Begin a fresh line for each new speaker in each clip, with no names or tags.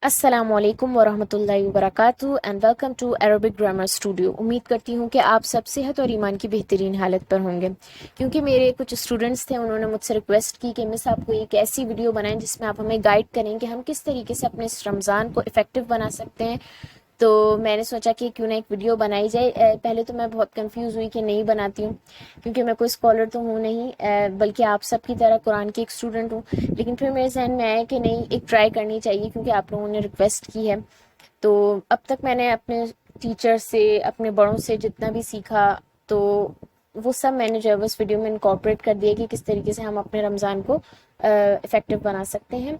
السلام علیکم ورحمۃ اللہ وبرکاتہ and welcome to Arabic grammar studio. امید کرتی ہوں کہ آپ سب صحت اور ایمان کی بہترین حالت پر ہوں گے، کیونکہ میرے کچھ اسٹوڈنٹس تھے، انہوں نے مجھ سے ریکویسٹ کی کہ مس آپ کو ایک ایسی ویڈیو بنائیں جس میں آپ ہمیں گائیڈ کریں کہ ہم کس طریقے سے اپنے اس رمضان کو افیکٹو بنا سکتے ہیں۔ تو میں نے سوچا کہ کیوں نہ ایک ویڈیو بنائی جائے۔ پہلے تو میں بہت کنفیوز ہوئی کہ نہیں بناتی ہوں، کیونکہ میں کوئی اسکالر تو ہوں نہیں، بلکہ آپ سب کی طرح قرآن کی ایک اسٹوڈنٹ ہوں۔ لیکن پھر میرے ذہن میں آیا کہ نہیں، ایک ٹرائی کرنی چاہیے، کیونکہ آپ لوگوں نے ریکویسٹ کی ہے۔ تو اب تک میں نے اپنے ٹیچر سے، اپنے بڑوں سے جتنا بھی سیکھا، تو وہ سب میں نے جو ہے اس ویڈیو میں انکارپوریٹ کر دیا کہ کس طریقے سے ہم اپنے رمضان کو افیکٹو بنا سکتے ہیں۔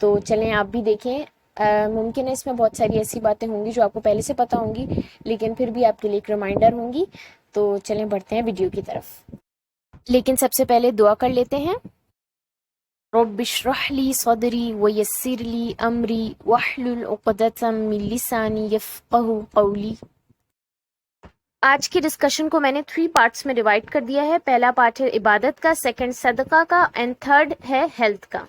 تو چلیں آپ بھی دیکھیں۔ ممکن ہے اس میں بہت ساری ایسی باتیں ہوں گی جو آپ کو پہلے سے پتہ ہوں گی، لیکن پھر بھی آپ کے لیے ایک ریمائنڈر ہوں گی۔ تو چلیں بڑھتے ہیں ویڈیو کی طرف، لیکن سب سے پہلے دعا کر لیتے ہیں۔ رب اشرح لی صدری ویسر لی امری واحلل عقدۃ من لسانی یفقہوا قولی۔ آج کی ڈسکشن کو میں نے 3 پارٹس میں ڈیوائڈ کر دیا ہے۔ پہلا پارٹ ہے عبادت کا، سیکنڈ صدقہ کا، اینڈ تھرڈ ہے ہیلتھ کا۔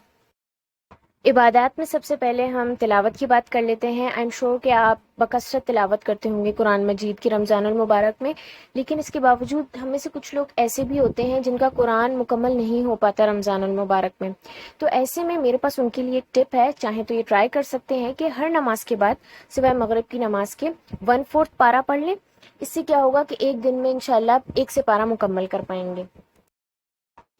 عبادات میں سب سے پہلے ہم تلاوت کی بات کر لیتے ہیں۔ آئی ایم شیور کہ آپ بکثرت تلاوت کرتے ہوں گے قرآن مجید کی رمضان المبارک میں، لیکن اس کے باوجود ہم میں سے کچھ لوگ ایسے بھی ہوتے ہیں جن کا قرآن مکمل نہیں ہو پاتا رمضان المبارک میں۔ تو ایسے میں میرے پاس ان کے لیے ایک ٹپ ہے، چاہیں تو یہ ٹرائی کر سکتے ہیں کہ ہر نماز کے بعد سوائے مغرب کی نماز کے 1/4 پارہ پڑھ لیں۔ اس سے کیا ہوگا کہ ایک دن میں انشاءاللہ آپ 1 سے پارہ مکمل کر پائیں گے۔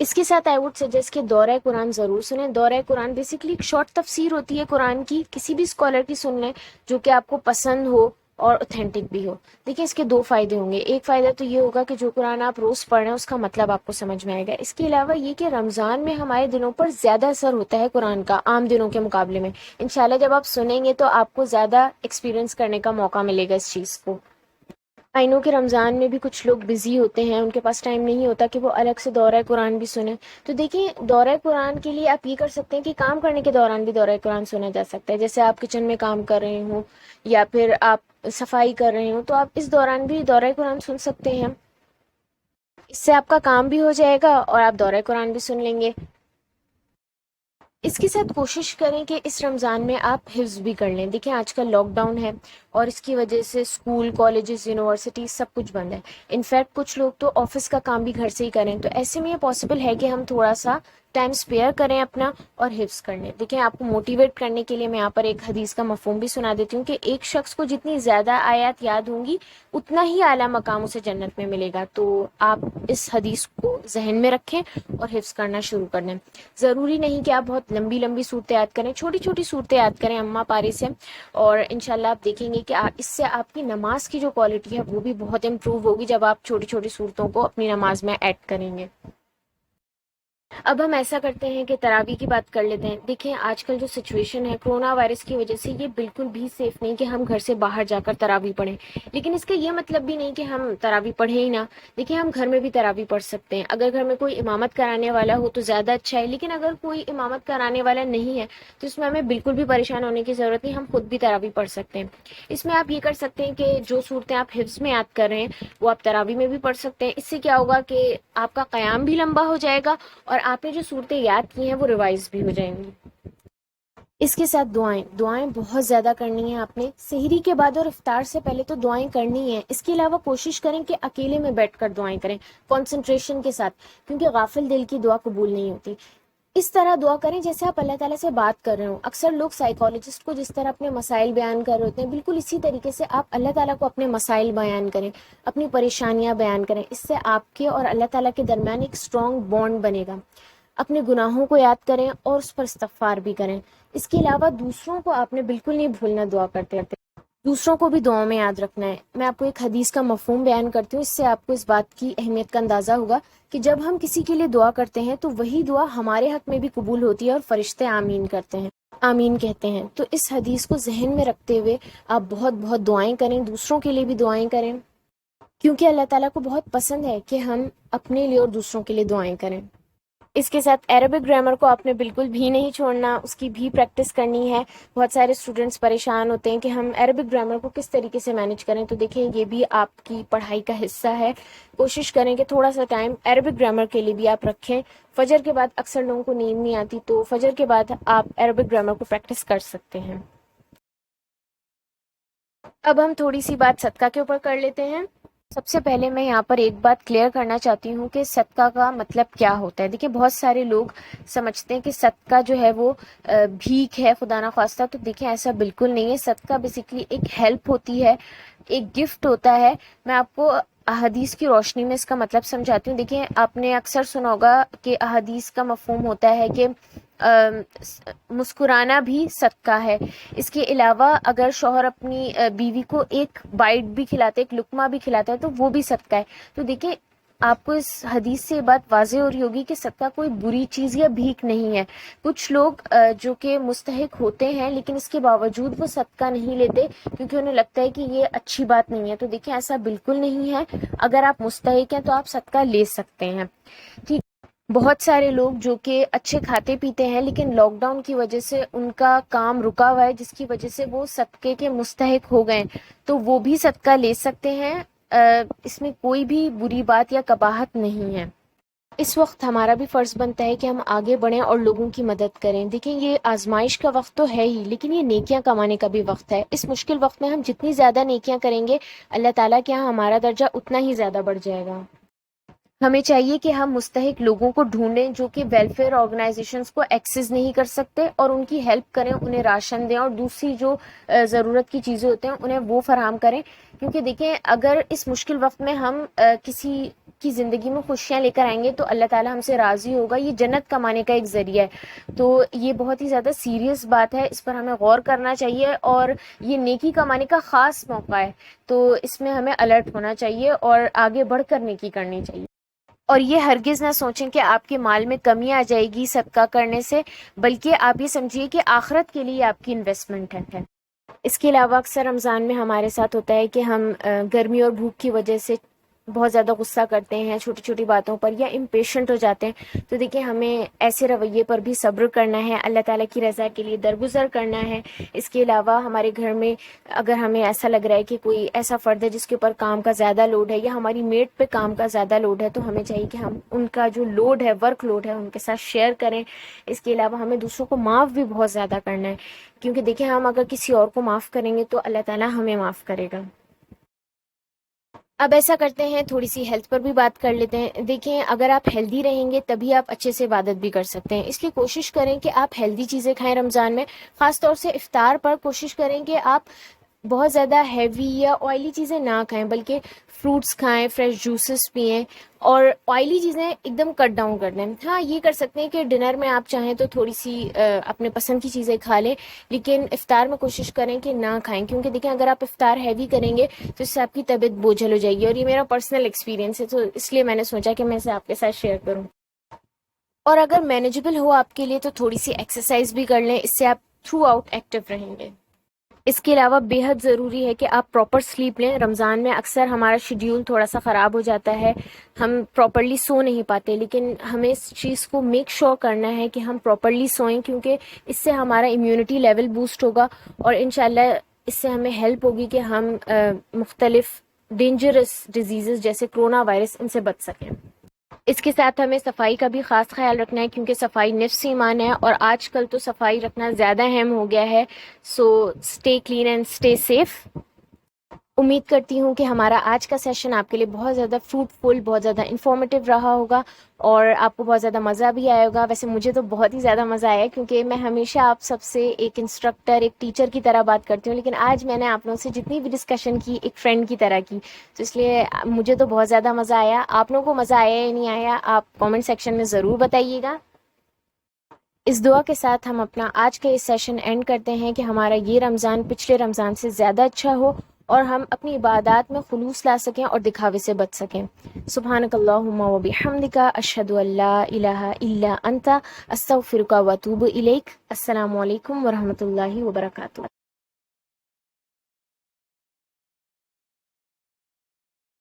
اس کے ساتھ آئی ووڈ سجیسٹ کہ دورہ قرآن ضرور سنیں۔ دورہ قرآن بیسکلی ایک شارٹ تفسیر ہوتی ہے قرآن کی، کسی بھی اسکالر کی سن لیں جو کہ آپ کو پسند ہو اور اوتھینٹک بھی ہو۔ دیکھیں اس کے 2 فائدے ہوں گے۔ ایک فائدہ تو یہ ہوگا کہ جو قرآن آپ روز پڑھ رہے ہیں اس کا مطلب آپ کو سمجھ میں آئے گا۔ اس کے علاوہ یہ کہ رمضان میں ہمارے دلوں پر زیادہ اثر ہوتا ہے قرآن کا عام دنوں کے مقابلے میں۔ انشاءاللہ جب آپ سنیں گے تو آپ کو زیادہ ایکسپیرینس کرنے کا موقع ملے گا اس چیز کو۔ آئی نو کہ رمضان میں بھی کچھ لوگ بزی ہوتے ہیں، ان کے پاس ٹائم نہیں ہوتا کہ وہ الگ سے دورہ قرآن بھی سنیں۔ تو دیکھیں دورہ قرآن کے لیے آپ یہ کر سکتے ہیں کہ کام کرنے کے دوران بھی دورہ قرآن سنا جا سکتا ہے۔ جیسے آپ کچن میں کام کر رہے ہوں یا پھر آپ صفائی کر رہے ہوں، تو آپ اس دوران بھی دورہ قرآن سن سکتے ہیں۔ اس سے آپ کا کام بھی ہو جائے گا اور آپ دورہ قرآن بھی سن لیں گے۔ اس کے ساتھ کوشش کریں کہ اس رمضان میں آپ حفظ بھی کر لیں۔ دیکھیں آج کل لاک ڈاؤن ہے اور اس کی وجہ سے اسکول، کالجز، یونیورسٹی سب کچھ بند ہے۔ انفیکٹ کچھ لوگ تو آفس کا کام بھی گھر سے ہی کریں، تو ایسے میں یہ پاسبل ہے کہ ہم تھوڑا سا ٹائم اسپیئر کریں اپنا اور حفظ کر لیں۔ دیکھیں آپ کو موٹیویٹ کرنے کے لیے میں یہاں پر ایک حدیث کا مفہوم بھی سنا دیتی ہوں کہ ایک شخص کو جتنی زیادہ آیات یاد ہوں گی اتنا ہی اعلیٰ مقام اسے جنت میں ملے گا۔ تو آپ اس حدیث کو ذہن میں رکھیں اور حفظ کرنا شروع کر دیں۔ ضروری نہیں کہ آپ بہت لمبی لمبی صورتیں یاد کریں، چھوٹی چھوٹی صورتیں یاد کریں اماں پارے سے، اور انشاءاللہ آپ دیکھیں گے کہ اس سے آپ کی نماز کی جو کوالٹی ہے وہ بھی بہت امپروو ہوگی جب آپ چھوٹی چھوٹی صورتوں کو اپنی نماز میں ایڈ کریں گے۔ اب ہم ایسا کرتے ہیں کہ تراویح کی بات کر لیتے ہیں۔ دیکھیں آج کل جو سچویشن ہے کرونا وائرس کی وجہ سے، یہ بالکل بھی سیف نہیں کہ ہم گھر سے باہر جا کر تراویح پڑھیں، لیکن اس کا یہ مطلب بھی نہیں کہ ہم تراویح پڑھیں ہی نہ۔ دیکھیں ہم گھر میں بھی تراویح پڑھ سکتے ہیں، اگر گھر میں کوئی امامت کرانے والا ہو تو زیادہ اچھا ہے، لیکن اگر کوئی امامت کرانے والا نہیں ہے تو اس میں ہمیں بالکل بھی پریشان ہونے کی ضرورت نہیں، ہم خود بھی تراویح پڑھ سکتے ہیں۔ اس میں آپ یہ کر سکتے ہیں کہ جو صورتیں آپ حفظ میں یاد کر رہے ہیں وہ آپ تراویح میں بھی پڑھ سکتے ہیں۔ اس سے کیا ہوگا کہ آپ کا قیام بھی لمبا ہو جائے گا اور آپ نے جو صورتیں یاد کی ہیں وہ ریوائز بھی ہو جائیں گی۔ اس کے ساتھ دعائیں بہت زیادہ کرنی ہیں آپ نے۔ سحری کے بعد اور افطار سے پہلے تو دعائیں کرنی ہیں۔ اس کے علاوہ کوشش کریں کہ اکیلے میں بیٹھ کر دعائیں کریں کنسنٹریشن کے ساتھ، کیونکہ غافل دل کی دعا قبول نہیں ہوتی۔ اس طرح دعا کریں جیسے آپ اللہ تعالیٰ سے بات کر رہے ہوں۔ اکثر لوگ سائیکالوجسٹ کو جس طرح اپنے مسائل بیان کر رہے ہوتے ہیں، بالکل اسی طریقے سے آپ اللہ تعالیٰ کو اپنے مسائل بیان کریں، اپنی پریشانیاں بیان کریں۔ اس سے آپ کے اور اللہ تعالیٰ کے درمیان ایک اسٹرانگ بانڈ بنے گا۔ اپنے گناہوں کو یاد کریں اور اس پر استغفار بھی کریں۔ اس کے علاوہ دوسروں کو آپ نے بالکل نہیں بھولنا دعا کرتے رہتے، دوسروں کو بھی دعاؤں میں یاد رکھنا ہے۔ میں آپ کو ایک حدیث کا مفہوم بیان کرتی ہوں، اس سے آپ کو اس بات کی اہمیت کا اندازہ ہوگا کہ جب ہم کسی کے لیے دعا کرتے ہیں تو وہی دعا ہمارے حق میں بھی قبول ہوتی ہے اور فرشتے آمین کرتے ہیں، آمین کہتے ہیں۔ تو اس حدیث کو ذہن میں رکھتے ہوئے آپ بہت بہت دعائیں کریں، دوسروں کے لیے بھی دعائیں کریں، کیونکہ اللہ تعالیٰ کو بہت پسند ہے کہ ہم اپنے لیے اور دوسروں کے لیے دعائیں کریں۔ اس کے ساتھ عربک گرامر کو آپ نے بالکل بھی نہیں چھوڑنا، اس کی بھی پریکٹس کرنی ہے۔ بہت سارے اسٹوڈنٹس پریشان ہوتے ہیں کہ ہم عربک گرامر کو کس طریقے سے مینیج کریں، تو دیکھیں یہ بھی آپ کی پڑھائی کا حصہ ہے۔ کوشش کریں کہ تھوڑا سا ٹائم عربک گرامر کے لیے بھی آپ رکھیں۔ فجر کے بعد اکثر لوگوں کو نیند نہیں آتی، تو فجر کے بعد آپ عربک گرامر کو پریکٹس کر سکتے ہیں۔ اب ہم تھوڑی سی بات صدقہ کے اوپر کر لیتے ہیں۔ سب سے پہلے میں یہاں پر ایک بات کلیئر کرنا چاہتی ہوں کہ صدقہ کا مطلب کیا ہوتا ہے۔ دیکھیں بہت سارے لوگ سمجھتے ہیں کہ صدقہ جو ہے وہ بھیک ہے خدا نخواستہ، تو دیکھیں ایسا بالکل نہیں ہے۔ صدقہ بیسیکلی ایک ہیلپ ہوتی ہے، ایک گفٹ ہوتا ہے۔ میں آپ کو احادیث کی روشنی میں اس کا مطلب سمجھاتی ہوں۔ دیکھیں آپ نے اکثر سنا ہوگا کہ احادیث کا مفہوم ہوتا ہے کہ مسکرانا بھی صدقہ ہے۔ اس کے علاوہ اگر شوہر اپنی بیوی کو ایک بائٹ بھی کھلاتا ہے، ایک لقمہ بھی کھلاتا ہے، تو وہ بھی صدقہ ہے۔ تو دیکھیں آپ کو اس حدیث سے یہ بات واضح ہو رہی ہوگی کہ صدقہ کوئی بری چیز یا بھیک نہیں ہے۔ کچھ لوگ جو کہ مستحق ہوتے ہیں لیکن اس کے باوجود وہ صدقہ نہیں لیتے کیونکہ انہیں لگتا ہے کہ یہ اچھی بات نہیں ہے۔ تو دیکھیں ایسا بالکل نہیں ہے، اگر آپ مستحق ہیں تو آپ صدقہ لے سکتے ہیں، ٹھیک۔ بہت سارے لوگ جو کہ اچھے کھاتے پیتے ہیں لیکن لاک ڈاؤن کی وجہ سے ان کا کام رکا ہوا ہے، جس کی وجہ سے وہ صدقے کے مستحق ہو گئے، تو وہ بھی صدقہ لے سکتے ہیں۔ اس میں کوئی بھی بری بات یا قباحت نہیں ہے۔ اس وقت ہمارا بھی فرض بنتا ہے کہ ہم آگے بڑھیں اور لوگوں کی مدد کریں۔ دیکھیں یہ آزمائش کا وقت تو ہے ہی، لیکن یہ نیکیاں کمانے کا بھی وقت ہے۔ اس مشکل وقت میں ہم جتنی زیادہ نیکیاں کریں گے، اللہ تعالیٰ کے یہاں ہمارا درجہ اتنا ہی زیادہ بڑھ جائے گا۔ ہمیں چاہیے کہ ہم مستحق لوگوں کو ڈھونڈیں جو کہ ویلفیئر آرگنائزیشنز کو ایکسس نہیں کر سکتے، اور ان کی ہیلپ کریں، انہیں راشن دیں اور دوسری جو ضرورت کی چیزیں ہوتے ہیں انہیں وہ فراہم کریں۔ کیونکہ دیکھیں اگر اس مشکل وقت میں ہم کسی کی زندگی میں خوشیاں لے کر آئیں گے تو اللہ تعالیٰ ہم سے راضی ہوگا، یہ جنت کمانے کا ایک ذریعہ ہے۔ تو یہ بہت ہی زیادہ سیریس بات ہے، اس پر ہمیں غور کرنا چاہیے، اور یہ نیکی کمانے کا خاص موقع ہے، تو اس میں ہمیں الرٹ ہونا چاہیے اور آگے بڑھ کر نیکی کرنی چاہیے۔ اور یہ ہرگز نہ سوچیں کہ آپ کے مال میں کمی آ جائے گی صدقہ کرنے سے، بلکہ آپ یہ سمجھیے کہ آخرت کے لیے آپ کی انویسٹمنٹ ہے۔ اس کے علاوہ اکثر رمضان میں ہمارے ساتھ ہوتا ہے کہ ہم گرمی اور بھوک کی وجہ سے بہت زیادہ غصہ کرتے ہیں چھوٹی چھوٹی باتوں پر، یا امپیشنٹ ہو جاتے ہیں۔ تو دیکھیں ہمیں ایسے رویے پر بھی صبر کرنا ہے، اللہ تعالیٰ کی رضا کے لیے درگزر کرنا ہے۔ اس کے علاوہ ہمارے گھر میں اگر ہمیں ایسا لگ رہا ہے کہ کوئی ایسا فرد ہے جس کے اوپر کام کا زیادہ لوڈ ہے، یا ہماری میٹ پہ کام کا زیادہ لوڈ ہے، تو ہمیں چاہیے کہ ہم ان کا جو لوڈ ہے، ورک لوڈ ہے، ان کے ساتھ شیئر کریں۔ اس کے علاوہ ہمیں دوسروں کو معاف بھی بہت زیادہ کرنا ہے، کیونکہ دیکھیں ہم اگر کسی اور کو معاف کریں گے تو اللہ تعالیٰ ہمیں معاف کرے گا۔ اب ایسا کرتے ہیں تھوڑی سی ہیلتھ پر بھی بات کر لیتے ہیں۔ دیکھیں اگر آپ ہیلدی رہیں گے تبھی آپ اچھے سے عبادت بھی کر سکتے ہیں، اس لیے کوشش کریں کہ آپ ہیلدی چیزیں کھائیں رمضان میں۔ خاص طور سے افطار پر کوشش کریں کہ آپ بہت زیادہ ہیوی یا آئلی چیزیں نہ کھائیں، بلکہ فروٹس کھائیں، فریش جوسز پئیں، اور آئلی چیزیں ایک دم کٹ ڈاؤن کر دیں۔ ہاں یہ کر سکتے ہیں کہ ڈنر میں آپ چاہیں تو تھوڑی سی اپنے پسند کی چیزیں کھا لیں، لیکن افطار میں کوشش کریں کہ نہ کھائیں، کیونکہ دیکھیں اگر آپ افطار ہیوی کریں گے تو اس سے آپ کی طبیعت بوجھل ہو جائے گی، اور یہ میرا پرسنل ایکسپیرینس ہے، تو اس لیے میں نے سوچا کہ میں اسے آپ کے ساتھ شیئر کروں۔ اور اگر مینیجبل ہو آپ کے لیے تو تھوڑی سی ایکسرسائز بھی کر لیں، اس سے آپ تھرو آؤٹ ایکٹیو رہیں گے۔ اس کے علاوہ بے حد ضروری ہے کہ آپ پراپر سلیپ لیں۔ رمضان میں اکثر ہمارا شیڈیول تھوڑا سا خراب ہو جاتا ہے، ہم پراپرلی سو نہیں پاتے، لیکن ہمیں اس چیز کو میک شور کرنا ہے کہ ہم پراپرلی سوئیں، کیونکہ اس سے ہمارا امیونٹی لیول بوسٹ ہوگا، اور انشاءاللہ اس سے ہمیں ہیلپ ہوگی کہ ہم مختلف ڈینجرس ڈیزیزز جیسے کرونا وائرس ان سے بچ سکیں۔ اس کے ساتھ ہمیں صفائی کا بھی خاص خیال رکھنا ہے، کیونکہ صفائی نفس ایمان ہے، اور آج کل تو صفائی رکھنا زیادہ اہم ہو گیا ہے۔ So stay clean and stay safe. امید کرتی ہوں کہ ہمارا آج کا سیشن آپ کے لیے بہت زیادہ فروٹفل، بہت زیادہ انفارمیٹیو رہا ہوگا، اور آپ کو بہت زیادہ مزہ بھی آیا ہوگا۔ ویسے مجھے تو بہت ہی زیادہ مزہ آیا، کیونکہ میں ہمیشہ آپ سب سے ایک انسٹرکٹر، ایک ٹیچر کی طرح بات کرتی ہوں، لیکن آج میں نے آپ لوگوں سے جتنی بھی ڈسکشن کی ایک فرینڈ کی طرح کی، تو اس لیے مجھے تو بہت زیادہ مزہ آیا۔ آپ لوگوں کو مزہ آیا یا نہیں آیا آپ کامنٹ سیکشن میں ضرور بتائیے گا۔ اس دعا کے ساتھ ہم اپنا آج کا یہ سیشن اینڈ کرتے ہیں کہ ہمارا یہ رمضان پچھلے رمضان سے زیادہ اچھا ہو، اور ہم اپنی عبادات میں خلوص لا سکیں اور دکھاوے سے بچ سکیں۔ سبحانک اللہم و بحمدک، اشہد ان لا الہ الا انت، استغفرک و اتوب الیک۔ السلام علیکم ورحمۃ اللہ وبرکاتہ۔